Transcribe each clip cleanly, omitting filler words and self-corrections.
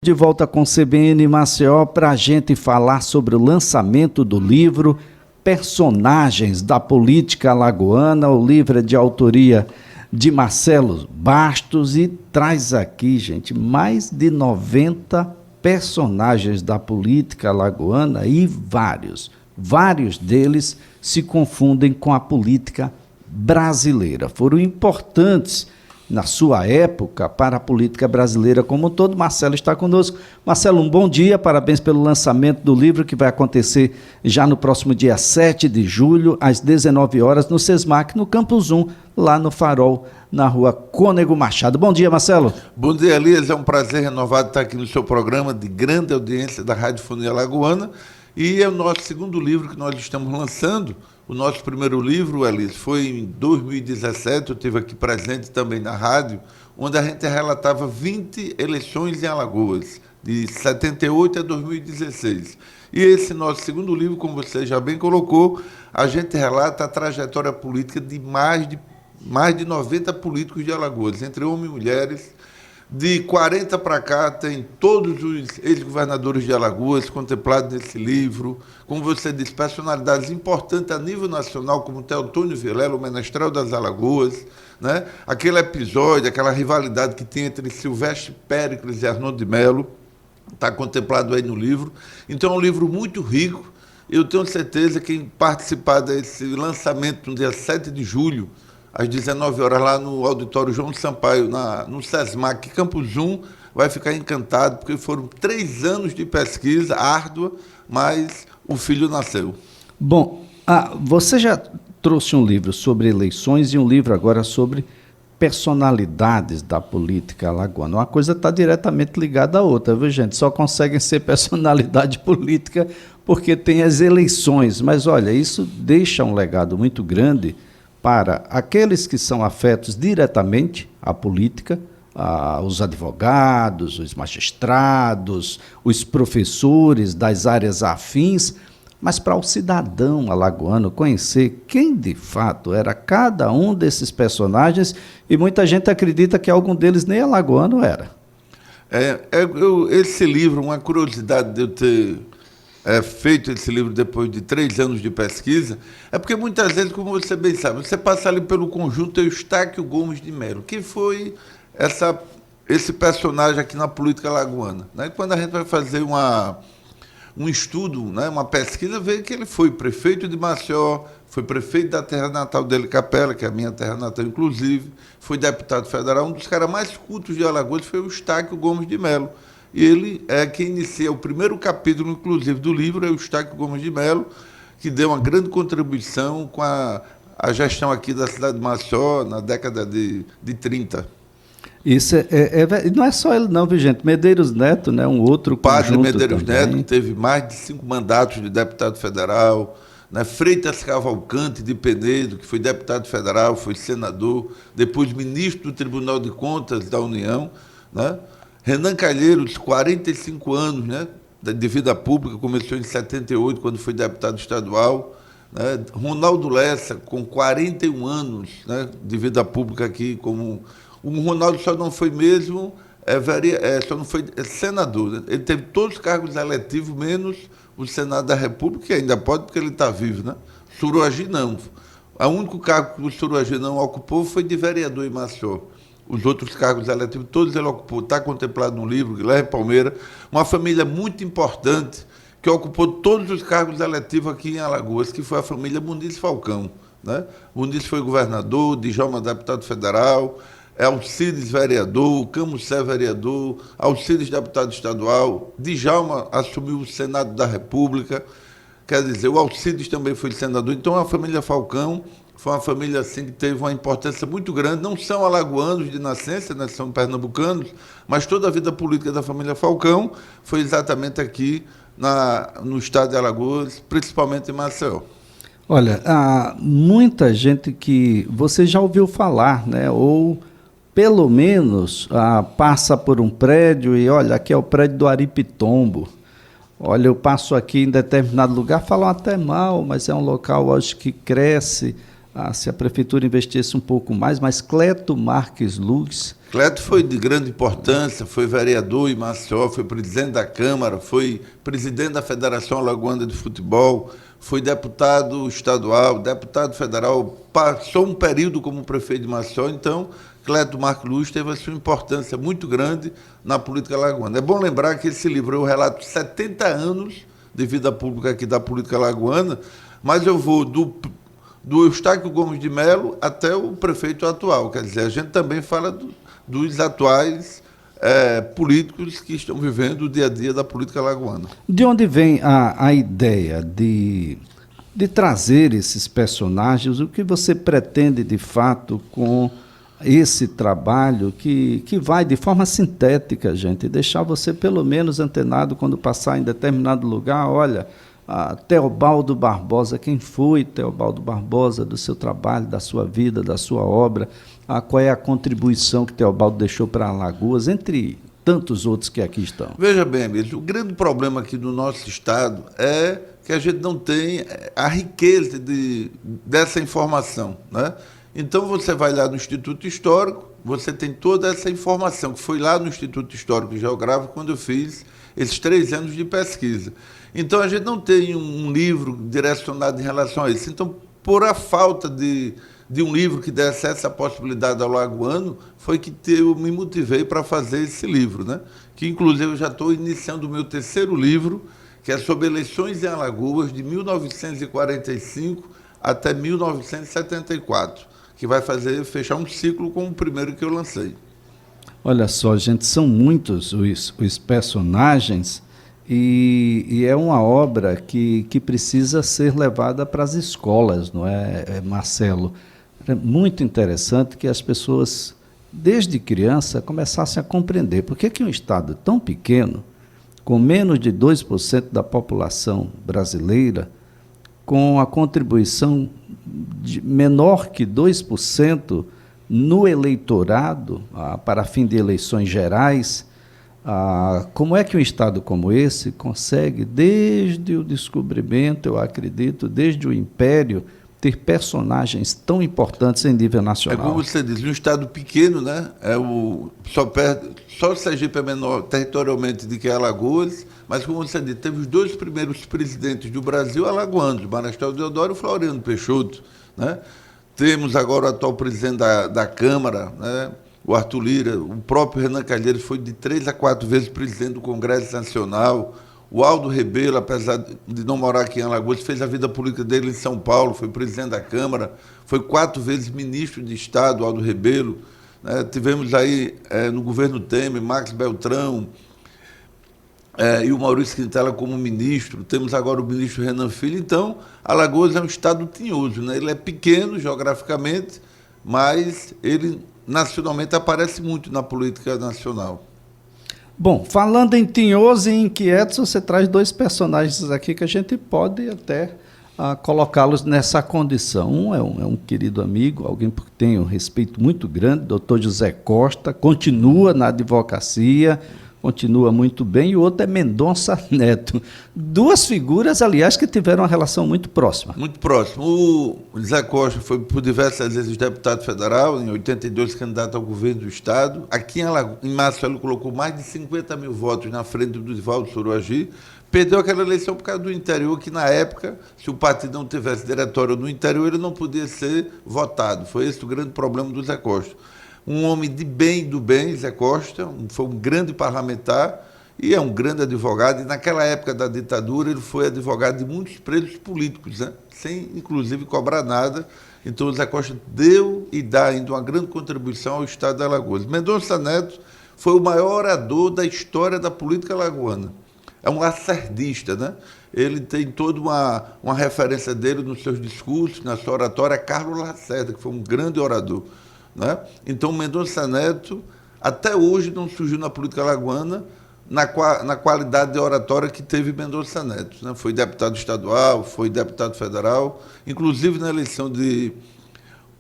De volta com CBN Maceió para a gente falar sobre o lançamento do livro Personagens da Política Alagoana. O livro é de autoria de Marcelo Bastos e traz aqui, gente, mais de 90 personagens da política alagoana e vários deles se confundem com a política brasileira. Foram importantes na sua época, para a política brasileira como um todo. Marcelo está conosco. Marcelo, um bom dia, parabéns pelo lançamento do livro, que vai acontecer já no próximo dia 7 de julho, às 19 horas, no SESMAC, no Campus 1, lá no Farol, na rua Cônego Machado. Bom dia, Marcelo. Bom dia, Elias. É um prazer renovado estar aqui no seu programa de grande audiência da Rádio Fonia Alagoana. E é o nosso segundo livro que nós estamos lançando. O nosso primeiro livro, Elias, foi em 2017, eu estive aqui presente também na rádio, onde a gente relatava 20 eleições em Alagoas, de 78 a 2016. E esse nosso segundo livro, como você já bem colocou, a gente relata a trajetória política de mais de 90 políticos de Alagoas, entre homens e mulheres. De 40 para cá, tem todos os ex-governadores de Alagoas contemplados nesse livro. Como você disse, personalidades importantes a nível nacional, como Teotônio Vilela, o Menestrel das Alagoas, né? Aquele episódio, aquela rivalidade que tem entre Silvestre Péricles e Arnoldo de Melo, está contemplado aí no livro. Então é um livro muito rico. Eu tenho certeza que quem participar desse lançamento no dia 7 de julho, às 19 horas, lá no auditório João Sampaio, no SESMAC Campus 1, vai ficar encantado, porque foram 3 anos de pesquisa árdua, mas o filho nasceu. Bom, você já trouxe um livro sobre eleições e um livro agora sobre personalidades da política alagoana. Uma coisa está diretamente ligada à outra, viu, gente? Só conseguem ser personalidade política porque tem as eleições. Mas, olha, isso deixa um legado muito grande para aqueles que são afetos diretamente à política, os advogados, os magistrados, os professores das áreas afins, mas para o cidadão alagoano conhecer quem de fato era cada um desses personagens, e muita gente acredita que algum deles nem alagoano era. Esse livro, uma curiosidade de eu ter feito esse livro depois de 3 anos de pesquisa, é porque muitas vezes, como você bem sabe, você passa ali pelo conjunto Eustáquio Gomes de Melo, que foi esse personagem aqui na política alagoana, né? Quando a gente vai fazer um estudo, né, uma pesquisa, vê que ele foi prefeito de Maceió, foi prefeito da terra natal dele, Capela, que é a minha terra natal, inclusive, foi deputado federal. Um dos caras mais cultos de Alagoas foi o Eustáquio Gomes de Melo. E ele é quem inicia o primeiro capítulo, inclusive, do livro, é o Eustáquio Gomes de Melo, que deu uma grande contribuição com a gestão aqui da cidade de Maceió na década de 30. Isso não é só ele não, viu, gente? Medeiros Neto, né, um outro Padre conjunto Medeiros também. Neto teve mais de 5 mandatos de deputado federal, né? Freitas Cavalcante de Penedo, que foi deputado federal, foi senador, depois ministro do Tribunal de Contas da União, né? Renan Calheiros, 45 anos, né, de vida pública, começou em 78, quando foi deputado estadual. Né? Ronaldo Lessa, com 41 anos, né, de vida pública aqui, como o Ronaldo só não foi mesmo, só não foi senador. Né? Ele teve todos os cargos eletivos, menos o Senado da República, que ainda pode, porque ele está vivo. Né? Suruagi não. O único cargo que o Suruagi não ocupou foi de vereador em Maceió. Os outros cargos eletivos, todos ele ocupou. Está contemplado no livro, Guilherme Palmeira, uma família muito importante que ocupou todos os cargos eletivos aqui em Alagoas, que foi a família Muniz Falcão. Né? Muniz foi governador, Djalma deputado federal, Alcides vereador, Camucé vereador, Alcides deputado estadual, Djalma assumiu o Senado da República, quer dizer, o Alcides também foi senador. Então, a família Falcão foi uma família assim, que teve uma importância muito grande. Não são alagoanos de nascença, né, são pernambucanos, mas toda a vida política da família Falcão foi exatamente aqui no estado de Alagoas, principalmente em Maceió. Olha, há muita gente que você já ouviu falar, né, ou pelo menos passa por um prédio e, olha, aqui é o prédio do Aripitombo. Olha, eu passo aqui em determinado lugar, falam até mal, mas é um local, acho que cresce se a prefeitura investisse um pouco mais, mas Cleto Marques Luz... Cleto foi de grande importância, foi vereador em Maceió, foi presidente da Câmara, foi presidente da Federação Alagoana de Futebol, foi deputado estadual, deputado federal, passou um período como prefeito de Maceió, então Cleto Marques Luz teve a sua importância muito grande na política alagoana. É bom lembrar que esse livro é um relato de 70 anos de vida pública aqui da política alagoana, mas eu vou do Eustáquio Gomes de Melo até o prefeito atual, quer dizer, a gente também fala dos atuais políticos que estão vivendo o dia a dia da política alagoana. De onde vem a ideia de trazer esses personagens? O que você pretende, de fato, com esse trabalho que vai de forma sintética, gente, deixar você pelo menos antenado quando passar em determinado lugar? Olha, Teobaldo Barbosa, quem foi Teobaldo Barbosa, do seu trabalho, da sua vida, da sua obra, qual é a contribuição que Teobaldo deixou para Alagoas, entre tantos outros que aqui estão. Veja bem, Emílio, o grande problema aqui do nosso estado é que a gente não tem a riqueza dessa informação, né? Então você vai lá no Instituto Histórico, você tem toda essa informação, que foi lá no Instituto Histórico e Geográfico quando eu fiz esses 3 anos de pesquisa. Então a gente não tem um livro direcionado em relação a isso. Então, por a falta de um livro que desse essa possibilidade ao lagoano, foi que eu me motivei para fazer esse livro, né? Que inclusive eu já estou iniciando o meu 3º livro, que é sobre eleições em Alagoas de 1945 até 1974, que vai fechar um ciclo com o primeiro que eu lancei. Olha só, gente, são muitos os personagens e é uma obra que precisa ser levada para as escolas, não é, Marcelo? É muito interessante que as pessoas, desde criança, começassem a compreender por que um estado tão pequeno, com menos de 2% da população brasileira, com a contribuição menor que 2% no eleitorado, para fim de eleições gerais, como é que um estado como esse consegue, desde o descobrimento, eu acredito, desde o Império, ter personagens tão importantes em nível nacional? É como você diz, um estado pequeno, né? Só Sergipe é menor territorialmente do que Alagoas, mas como você disse, teve os 2 primeiros presidentes do Brasil alagoanos, Marechal Deodoro e Floriano Peixoto, né? Temos agora o atual presidente da Câmara, né? O Arthur Lira, o próprio Renan Calheiros foi de 3 a 4 vezes presidente do Congresso Nacional. O Aldo Rebelo, apesar de não morar aqui em Alagoas, fez a vida política dele em São Paulo, foi presidente da Câmara, foi 4 vezes ministro de Estado, Aldo Rebelo. Né? Tivemos aí, no governo Temer, Max Beltrão e o Maurício Quintela como ministro. Temos agora o ministro Renan Filho. Então, Alagoas é um estado tinhoso, né? Ele é pequeno geograficamente, mas ele nacionalmente aparece muito na política nacional. Bom, falando em tinhosos e inquietos, você traz 2 personagens aqui que a gente pode até colocá-los nessa condição. Um é um querido amigo, alguém que tem um respeito muito grande, doutor José Costa, continua na advocacia, continua muito bem, e o outro é Mendonça Neto. 2 figuras, aliás, que tiveram uma relação muito próxima. Muito próximo. O José Costa foi por diversas vezes deputado federal, em 82 candidato ao governo do Estado. Aqui em Maceió ele colocou mais de 50 mil votos na frente do Divaldo Soroagi. Perdeu aquela eleição por causa do interior, que na época, se o partido não tivesse diretório no interior, ele não podia ser votado. Foi esse o grande problema do José Costa. Um homem de bem do bem, Zé Costa, foi um grande parlamentar e é um grande advogado. E naquela época da ditadura ele foi advogado de muitos presos políticos, né? Sem inclusive cobrar nada. Então o Zé Costa deu e dá ainda uma grande contribuição ao estado de Alagoas. Mendonça Neto foi o maior orador da história da política alagoana. É um lacerdista, né? Ele tem toda uma referência dele nos seus discursos, na sua oratória, Carlos Lacerda, que foi um grande orador. Né? Então, Mendonça Neto, até hoje, não surgiu na política alagoana na qualidade de oratória que teve Mendonça Neto. Né? Foi deputado estadual, foi deputado federal, inclusive na eleição de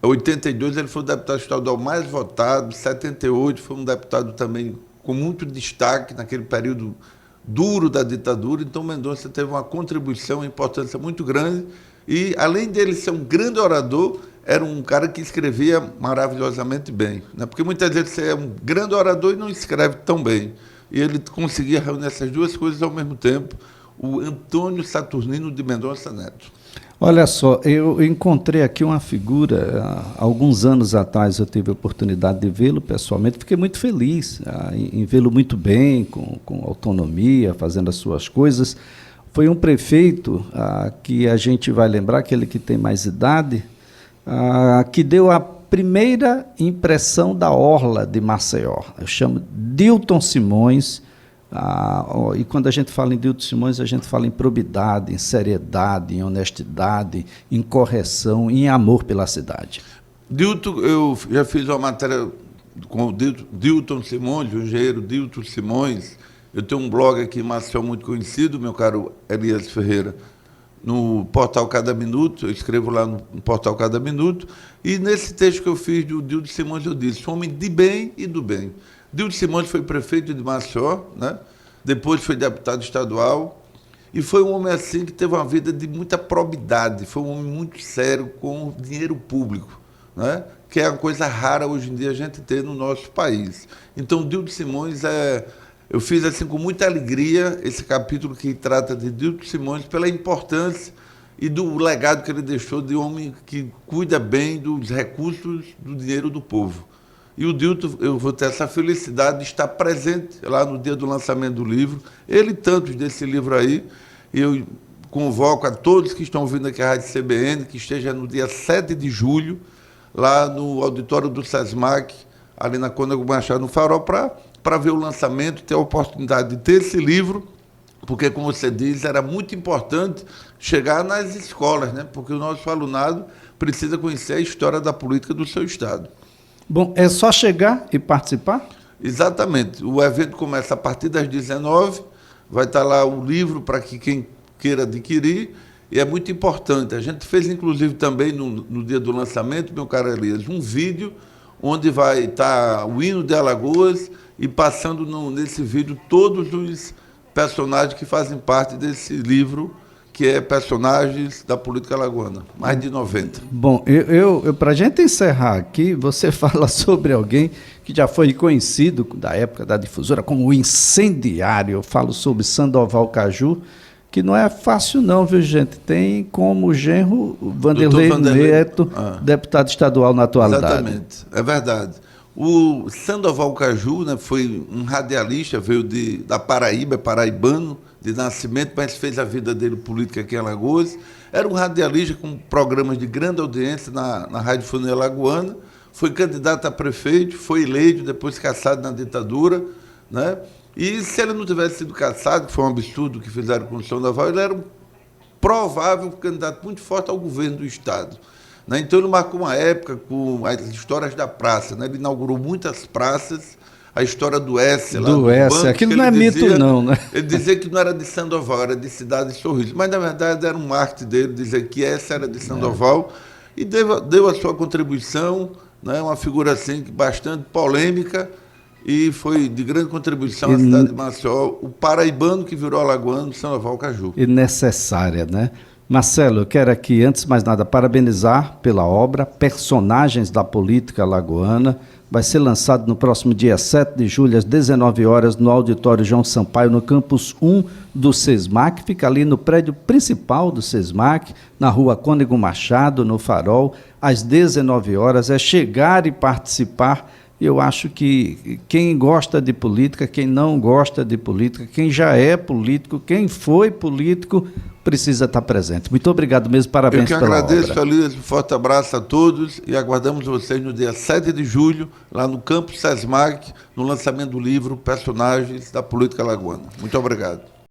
82 ele foi o deputado estadual mais votado, 78 foi um deputado também com muito destaque naquele período duro da ditadura. Então, Mendonça teve uma contribuição, uma importância muito grande e, além dele ser um grande orador, era um cara que escrevia maravilhosamente bem, né? Porque muitas vezes você é um grande orador e não escreve tão bem. E ele conseguia reunir essas duas coisas ao mesmo tempo, o Antônio Saturnino de Mendonça Neto. Olha só, eu encontrei aqui uma figura, há alguns anos atrás eu tive a oportunidade de vê-lo pessoalmente, fiquei muito feliz em vê-lo muito bem, com autonomia, fazendo as suas coisas. Foi um prefeito que a gente vai lembrar, aquele que tem mais idade, que deu a primeira impressão da orla de Maceió. Eu chamo Dilton Simões. E quando a gente fala em Dilton Simões, a gente fala em probidade, em seriedade, em honestidade, em correção, em amor pela cidade. Dilton, eu já fiz uma matéria com o Dilton Simões, o engenheiro Dilton Simões. Eu tenho um blog aqui em Maceió muito conhecido, meu caro Elias Ferreira, no portal Cada Minuto, eu escrevo lá no portal Cada Minuto, e nesse texto que eu fiz do Dilton Simões eu disse, homem de bem e do bem. Dilton Simões foi prefeito de Maceió, né? Depois foi deputado estadual, e foi um homem assim que teve uma vida de muita probidade, foi um homem muito sério com o dinheiro público, né? Que é uma coisa rara hoje em dia a gente ter no nosso país. Então, Dilton Simões eu fiz assim com muita alegria esse capítulo que trata de Dilton Simões pela importância e do legado que ele deixou de homem que cuida bem dos recursos do dinheiro do povo. E o Dilton, eu vou ter essa felicidade de estar presente lá no dia do lançamento do livro, ele e tantos desse livro aí, e eu convoco a todos que estão ouvindo aqui a Rádio CBN, que esteja no dia 7 de julho, lá no auditório do SESMAC, ali na Cônego Machado, no Farol, para ver o lançamento, ter a oportunidade de ter esse livro, porque, como você diz, era muito importante chegar nas escolas, né? Porque o nosso alunado precisa conhecer a história da política do seu estado. Bom, é só chegar e participar? Exatamente. O evento começa a partir das 19h, vai estar lá o livro para que quem queira adquirir, e é muito importante. A gente fez, inclusive, também no dia do lançamento, meu caro Elias, um vídeo onde vai estar o hino de Alagoas e passando nesse vídeo todos os personagens que fazem parte desse livro, que é Personagens da Política Alagoana, mais de 90. Bom, para a gente encerrar aqui, você fala sobre alguém que já foi conhecido da época da difusora como o incendiário. Eu falo sobre Sandoval Caju, que não é fácil não, viu, gente? Tem como genro o Vanderlei Neto, deputado estadual na atualidade. Exatamente, é verdade. O Sandoval Caju, né, foi um radialista, veio da Paraíba, paraibano de nascimento, mas fez a vida dele política aqui em Alagoas. Era um radialista com programas de grande audiência na Rádio Funil Alagoana, foi candidato a prefeito, foi eleito, depois cassado na ditadura, né? E se ele não tivesse sido cassado, que foi um absurdo que fizeram com o Sandoval, ele era um provável candidato muito forte ao governo do Estado. Né? Então ele marcou uma época com as histórias da praça, né? Ele inaugurou muitas praças, a história do S lá do S, banco, aquilo não é mito não, né? Ele dizia que não era de Sandoval, era de Cidade de Sorriso, mas na verdade era um marketing dele dizer que essa era de Sandoval, e deu a sua contribuição, né? Uma figura assim bastante polêmica, e foi de grande contribuição à cidade de Maceió, o paraibano que virou alagoano, Sandoval Caju. E necessária, né? Marcelo, eu quero aqui, antes de mais nada, parabenizar pela obra Personagens da Política Alagoana. Vai ser lançado no próximo dia 7 de julho, às 19h, no auditório João Sampaio, no campus 1 do SESMAC. Fica ali no prédio principal do SESMAC, na rua Cônego Machado, no Farol, às 19h. É chegar e participar. Eu acho que quem gosta de política, quem não gosta de política, quem já é político, quem foi político, precisa estar presente. Muito obrigado mesmo, parabéns pela obra. Eu que agradeço, Elias, um forte abraço a todos e aguardamos vocês no dia 7 de julho, lá no campus SESMAC, no lançamento do livro Personagens da Política Alagoana. Muito obrigado.